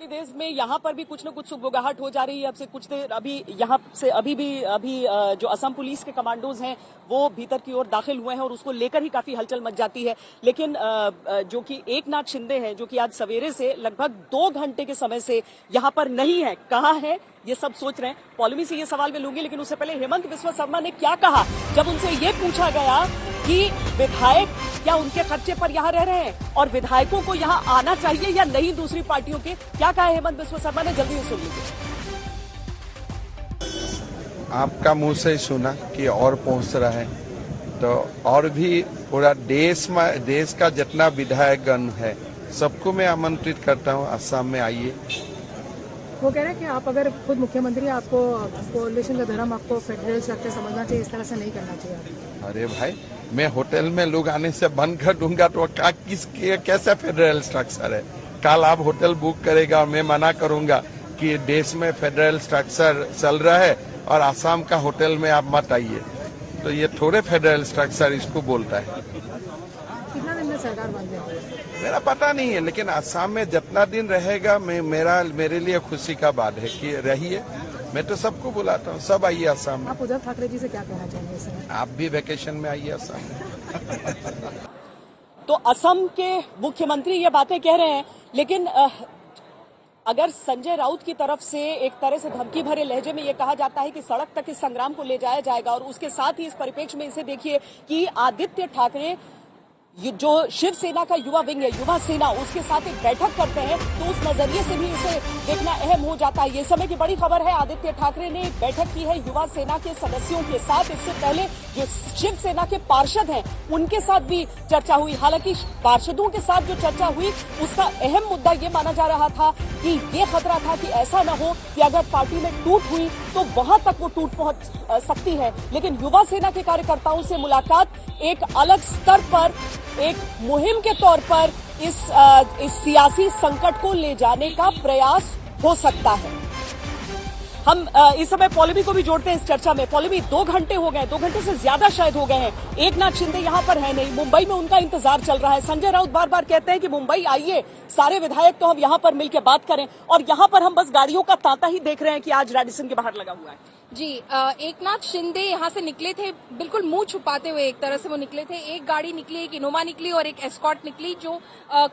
देश में यहाँ पर भी कुछ न कुछ सुगबुगाहट हो जा रही है। अब से कुछ देर अभी यहाँ से अभी जो असम पुलिस के कमांडोज हैं वो भीतर की ओर दाखिल हुए हैं और उसको लेकर ही काफी हलचल मच जाती है। लेकिन जो कि एकनाथ शिंदे हैं, जो कि आज सवेरे से लगभग 2 घंटे के समय से यहाँ पर नहीं है, कहाँ है ये सब सोच रहे हैं। पॉलिमी से ये सवाल मैं लूंगी, लेकिन उससे पहले हेमंत बिस्वा शर्मा ने क्या कहा जब उनसे ये पूछा गया कि विधायक क्या उनके खर्चे पर यहाँ रह रहे हैं और विधायकों को यहाँ आना चाहिए या नहीं दूसरी पार्टियों के। क्या कहा हेमंत बिस्वा शर्मा ने, जल्दी सुन लीजिए। आपका मुंह से ही सुना कि और पहुंच रहा है, तो और भी पूरा देश का जितना विधायकगण है सबको मैं आमंत्रित करता हूं, असम में आइए। वो कह रहे हैं कि आप अगर खुद मुख्यमंत्री, आपको कोalition का धर्म आपको फेडरल स्ट्रक्चर समझना चाहिए, इस तरह से नहीं करना चाहिए। अरे भाई, मैं होटल में लोग आने से बंद कर दूंगा तो कैसा फेडरल स्ट्रक्चर है? कल आप होटल बुक करेगा और मैं मना करूंगा कि देश में फेडरल स्ट्रक्चर चल रहा है और आसाम का होटल में आप मत आइए, तो ये थोड़े फेडरल स्ट्रक्चर इसको बोलता है। कितना दिन में सरकार बन जाएगी? मेरा पता नहीं है, लेकिन आसाम में जितना दिन रहेगा मेरे लिए खुशी का बात है कि रहिए। मैं तो सबको बुलाता हूँ, सब आइए आसाम में। आप उद्धव ठाकरे जी से क्या कहना चाहेंगे इस समय? आप भी वेकेशन में आइए आसाम में। तो असम के मुख्यमंत्री ये बातें कह रहे हैं, लेकिन अगर संजय राउत की तरफ से एक तरह से धमकी भरे लहजे में ये कहा जाता है कि सड़क तक इस संग्राम को ले जाया जाएगा, और उसके साथ ही इस परिप्रेक्ष्य में इसे देखिए कि आदित्य ठाकरे जो शिवसेना का युवा विंग है, युवा सेना, उसके साथ एक बैठक करते हैं, तो उस नजरिए से भी इसे देखना अहम हो जाता है। ये समय की बड़ी खबर है, आदित्य ठाकरे ने एक बैठक की है युवा सेना के सदस्यों के साथ। इससे पहले जो शिवसेना के पार्षद हैं उनके साथ भी चर्चा हुई। हालांकि पार्षदों के साथ जो चर्चा हुई उसका अहम मुद्दा ये माना जा रहा था कि ये खतरा था कि ऐसा न हो कि अगर पार्टी में टूट हुई तो वहां तक वो टूट पहुंच सकती है। लेकिन युवा सेना के कार्यकर्ताओं से मुलाकात एक अलग स्तर पर, एक मुहिम के तौर पर इस सियासी संकट को ले जाने का प्रयास हो सकता है। हम इस समय पॉलिमी को भी जोड़ते हैं इस चर्चा में। पॉलिमी, 2 घंटे हो गए, 2 घंटे से ज्यादा शायद हो गए हैं। एकनाथ शिंदे यहाँ पर है नहीं, मुंबई में उनका इंतजार चल रहा है। संजय राउत बार बार कहते हैं कि मुंबई आइए, सारे विधायक तो हम यहाँ पर मिलकर बात करें, और यहाँ पर हम बस गाड़ियों का तांता ही देख रहे हैं कि आज रेडिसन के बाहर लगा हुआ है। जी, एकनाथ शिंदे यहाँ से निकले थे, बिल्कुल मुंह छुपाते हुए एक तरह से वो निकले थे। एक गाड़ी निकली, एक इनोवा निकली और एक एस्कॉर्ट निकली, जो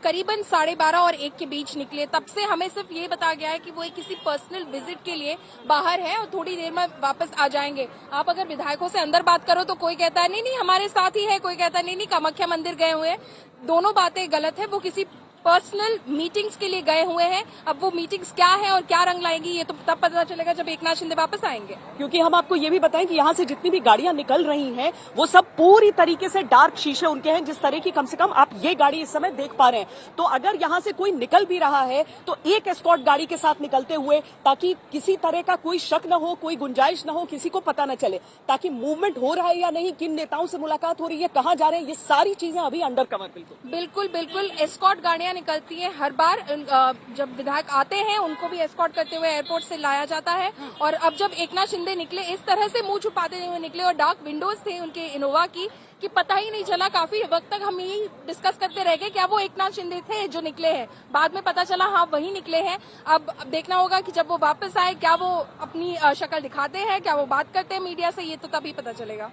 करीबन 12:30 और 1 के बीच निकले। तब से हमें सिर्फ ये बताया गया है कि वो एक किसी पर्सनल विजिट के लिए बाहर है और थोड़ी देर में वापस आ जाएंगे। आप अगर विधायकों से अंदर बात करो तो कोई कहता है नहीं हमारे साथ ही है, कोई कहता है नहीं कामाख्या मंदिर गए हुए हैं। दोनों बातें गलत है। वो किसी पर्सनल मीटिंग्स के लिए गए हुए हैं। अब वो मीटिंग्स क्या है और क्या रंग लाएंगी ये तो तब पता चलेगा जब एकनाथ शिंदे वापस आएंगे। क्योंकि हम आपको ये भी बताएं कि यहाँ से जितनी भी गाड़ियां निकल रही हैं वो सब पूरी तरीके से डार्क शीशे उनके हैं, जिस तरह की कम से कम आप ये गाड़ी इस समय देख पा रहे हैं। तो अगर यहाँ से कोई निकल भी रहा है तो एक एस्कॉर्ट गाड़ी के साथ निकलते हुए, ताकि किसी तरह का कोई शक न हो, कोई गुंजाइश न हो, किसी को पता न चले, ताकि मूवमेंट हो रहा है या नहीं, किन नेताओं से मुलाकात हो रही है, कहाँ जा रहे हैं, ये सारी चीजें अभी अंडर कवर। बिल्कुल एस्कॉर्ट गाड़ियां निकलती हैं हर बार। जब विधायक आते हैं उनको भी एस्कॉर्ट करते हुए एयरपोर्ट से लाया जाता है। और अब जब एकनाथ शिंदे निकले इस तरह से मुंह छुपाते हुए निकले और डार्क विंडोज थे उनके इनोवा की, कि पता ही नहीं चला। काफी वक्त तक हम यही डिस्कस करते रह गए क्या वो एकनाथ शिंदे थे जो निकले हैं। बाद में पता चला हाँ वही निकले हैं। अब देखना होगा कि जब वो वापस आए क्या वो अपनी शक्ल दिखाते हैं, क्या वो बात करते हैं मीडिया से, ये तो तभी पता चलेगा।